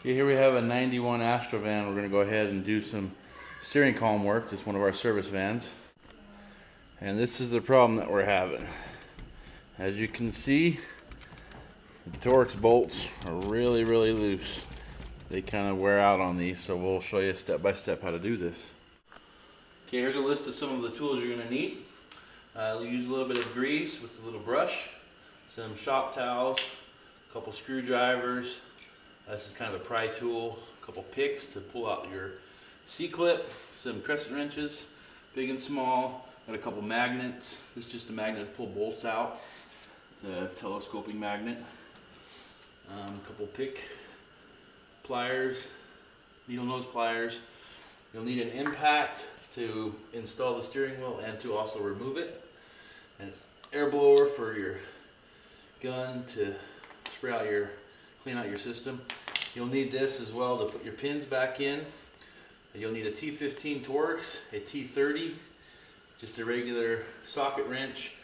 Okay, here we have a 91 Astrovan. We're going to go ahead and do some steering column work. This is one of our service vans. And this is the problem that we're having. As you can see, the Torx bolts are really loose. They kind of wear out on these, so we'll show you step by step how to do this. Okay, here's a list of some of the tools you're going to need. We'll use a little bit of grease with a little brush, some shop towels, a couple screwdrivers. This is kind of a pry tool, a couple picks to pull out your C-clip, some crescent wrenches, big and small, and a couple magnets. This is just a magnet to pull bolts out, the telescoping magnet. A couple pick pliers, needle nose pliers. You'll need an impact to install the steering wheel and to also remove it. An air blower for your gun to spray out clean out your system. You'll need this as well to put your pins back in. You'll need a T15 Torx, a T30, just a regular socket wrench.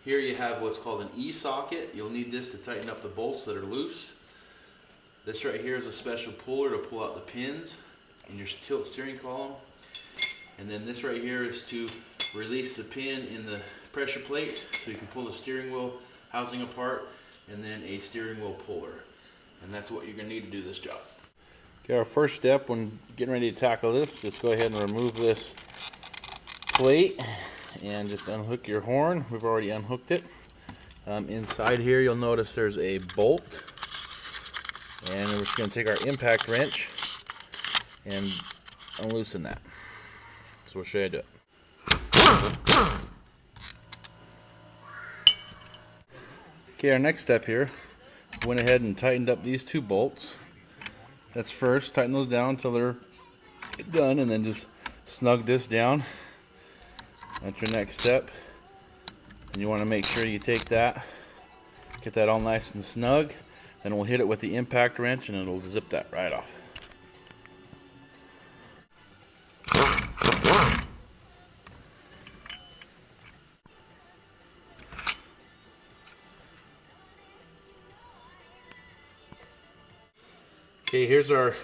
Here you have what's called an E-socket. You'll need this to tighten up the bolts that are loose. This right here is a special puller to pull out the pins in your tilt steering column. And then this right here is to release the pin in the pressure plate so you can pull the steering wheel housing apart, and then a steering wheel puller. And that's what you're going to need to do this job. Okay, our first step when getting ready to tackle this, just go ahead and remove this plate and just unhook your horn. We've already unhooked it. Inside here you'll notice there's a bolt, and we're just going to take our impact wrench and unloosen that. So we'll show you how to do it. Okay, our next step here, went ahead and tightened up these two bolts. That's first, tighten those down until they're done, and then just snug this down. That's your next step. And you want to make sure you take that, get that all nice and snug. Then we'll hit it with the impact wrench and it'll zip that right off. Okay, here's our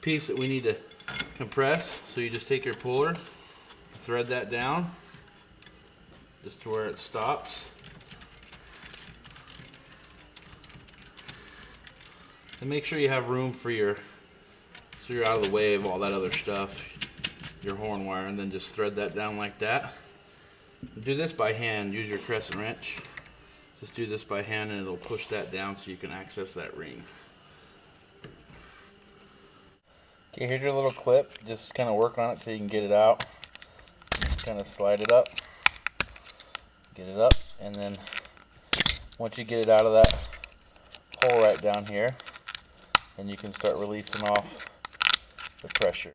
piece that we need to compress. So you just take your puller, thread that down just to where it stops. And make sure you have room for so you're out of the way of all that other stuff, your horn wire, and then just thread that down like that. Do this by hand, use your crescent wrench. Just do this by hand and it'll push that down so you can access that ring. Okay, here's your little clip. Just kind of work on it till you can get it out. Just kind of slide it up. Get it up, and then once you get it out of that hole right down here, then you can start releasing off the pressure.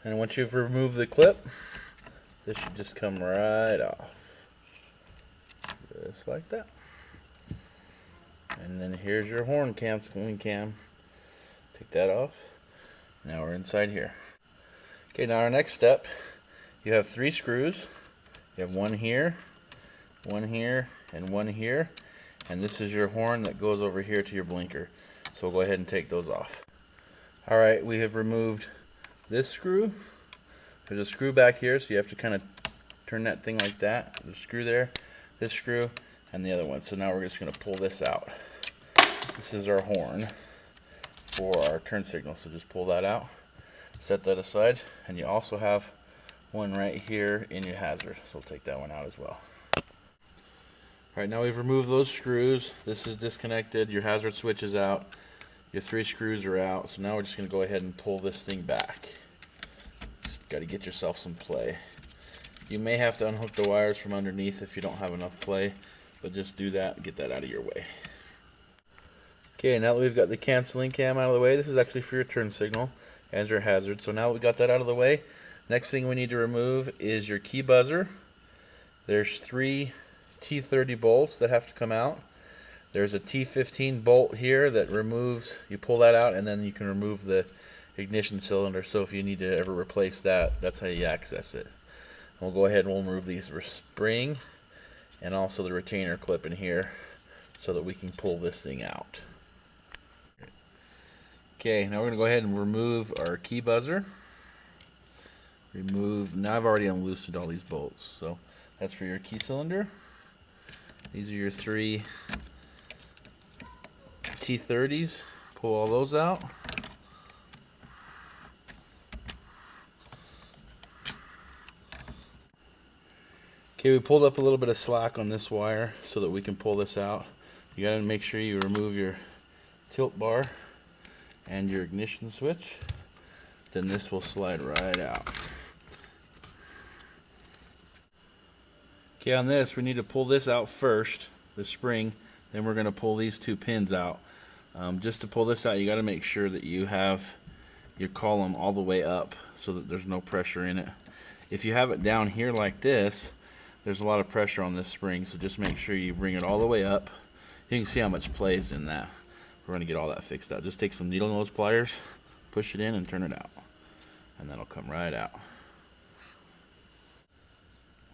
And once you've removed the clip, this should just come right off. Just like that. And then here's your horn canceling cam. Take that off. Now we're inside here. Okay, now our next step, you have 3 screws. You have one here, and one here. And this is your horn that goes over here to your blinker. So we'll go ahead and take those off. Alright, we have removed this screw. There's a screw back here, so you have to kind of turn that thing like that. There's a screw there, this screw, and the other one. So now we're just going to pull this out. This is our horn for our turn signal, so just pull that out, set that aside, and you also have one right here in your hazard, so we'll take that one out as well. Alright, now we've removed those screws. This is disconnected, your hazard switch is out, your 3 screws are out, so now we're just going to go ahead and pull this thing back. Just got to get yourself some play. You may have to unhook the wires from underneath if you don't have enough play, but just do that and get that out of your way. Okay, now that we've got the canceling cam out of the way, this is actually for your turn signal and your hazard. So now that we got that out of the way, next thing we need to remove is your key buzzer. There's 3 T30 bolts that have to come out. There's a T15 bolt here that removes, you pull that out, and then you can remove the ignition cylinder. So if you need to ever replace that, that's how you access it. And we'll go ahead and we'll remove these spring and also the retainer clip in here so that we can pull this thing out. Okay, now we're going to go ahead and remove our key buzzer. Now I've already unloosened all these bolts, so that's for your key cylinder. These are your 3 T30s. Pull all those out. Okay, we pulled up a little bit of slack on this wire so that we can pull this out. You gotta make sure you remove your tilt bar and your ignition switch. Then this will slide right out. Okay, on this we need to pull this out first, the spring, then we're gonna pull these 2 pins out. Just to pull this out, you gotta make sure that you have your column all the way up so that there's no pressure in it. If you have it down here like this, there's a lot of pressure on this spring, so just make sure you bring it all the way up. You can see how much play is in that. We're going to get all that fixed out. Just take some needle nose pliers, push it in and turn it out, and that'll come right out.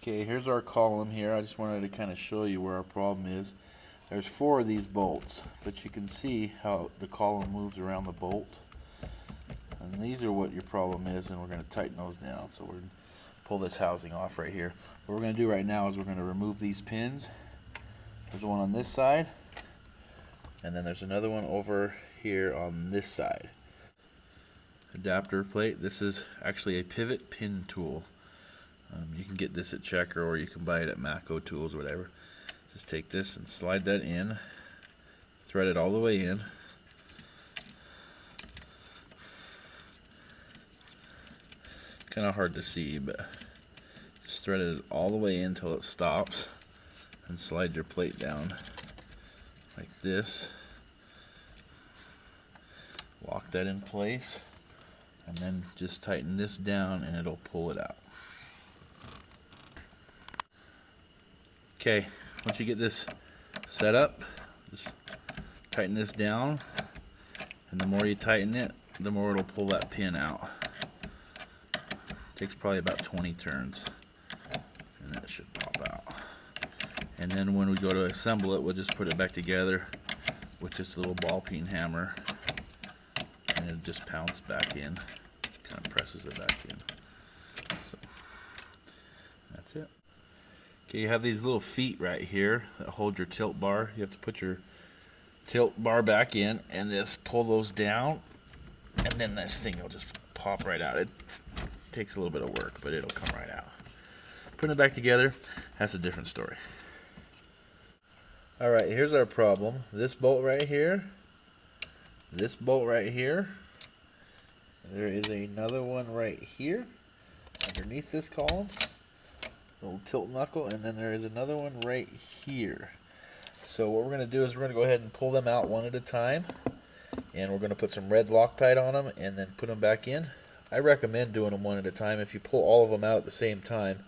Okay, here's our column here. I just wanted to kind of show you where our problem is. There's 4 of these bolts, but you can see how the column moves around the bolt. And these are what your problem is, and we're going to tighten those down. So we're going to pull this housing off right here. What we're going to do right now is we're going to remove these pins. There's one on this side, and then there's another one over here on this side. Adapter plate. This is actually a pivot pin tool. You can get this at Checker, or you can buy it at Macco Tools or whatever. Just take this and slide that in, thread it all the way in. Kind of hard to see, but just thread it all the way in until it stops, and slide your plate down like this. Lock that in place, and then just tighten this down and it'll pull it out. Okay, once you get this set up, just tighten this down, and the more you tighten it, the more it'll pull that pin out. Takes probably about 20 turns, and that should pop out. And then when we go to assemble it, we'll just put it back together with just a little ball peen hammer, and it just pounds back in, kind of presses it back in. So that's it. Okay, you have these little feet right here that hold your tilt bar. You have to put your tilt bar back in and just pull those down, and then this thing will just pop right out. It takes a little bit of work, but it'll come right out. Putting it back together, that's a different story. Alright, here's our problem. This bolt right here, this bolt right here, there is another one right here underneath this column, little tilt knuckle, and then there is another one right here. So what we're going to do is we're going to go ahead and pull them out one at a time, and we're going to put some red Loctite on them and then put them back in. I recommend doing them one at a time. If you pull all of them out at the same time,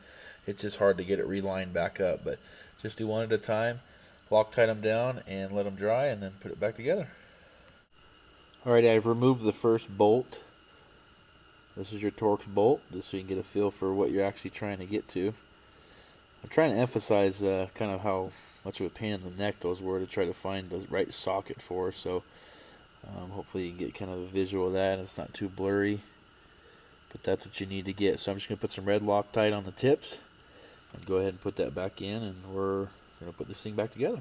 it's just hard to get it relined back up, but just do one at a time, Loctite them down and let them dry, and then put it back together. Alright, I've removed the first bolt. This is your Torx bolt, just so you can get a feel for what you're actually trying to get to. I'm trying to emphasize kind of how much of a pain in the neck those were to try to find the right socket for, so hopefully you can get kind of a visual of that and it's not too blurry. But that's what you need to get. So I'm just going to put some red Loctite on the tips and go ahead and put that back in, and we're going to put this thing back together.